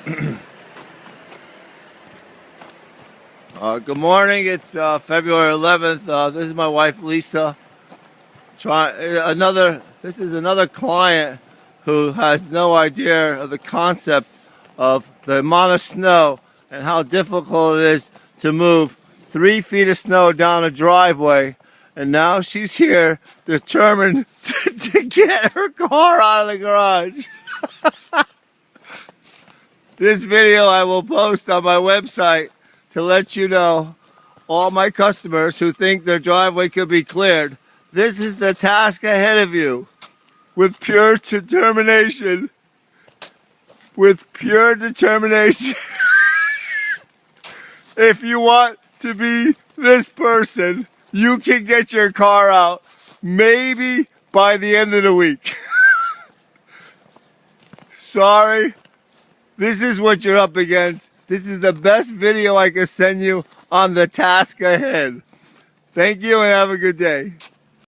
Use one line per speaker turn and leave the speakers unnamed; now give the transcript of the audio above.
Good morning. It's February 11th. This is my wife Lisa. This is another client who has no idea of the concept of the amount of snow and how difficult it is to move 3 feet of snow down a driveway. And now she's here determined to get her car out of the garage. This video I will post on my website to let you know, all my customers who think their driveway could be cleared, this is the task ahead of you. With pure determination. With pure determination. If you want to be this person, you can get your car out maybe by the end of the week. Sorry. This is what you're up against. This is the best video I can send you on the task ahead. Thank you and have a good day.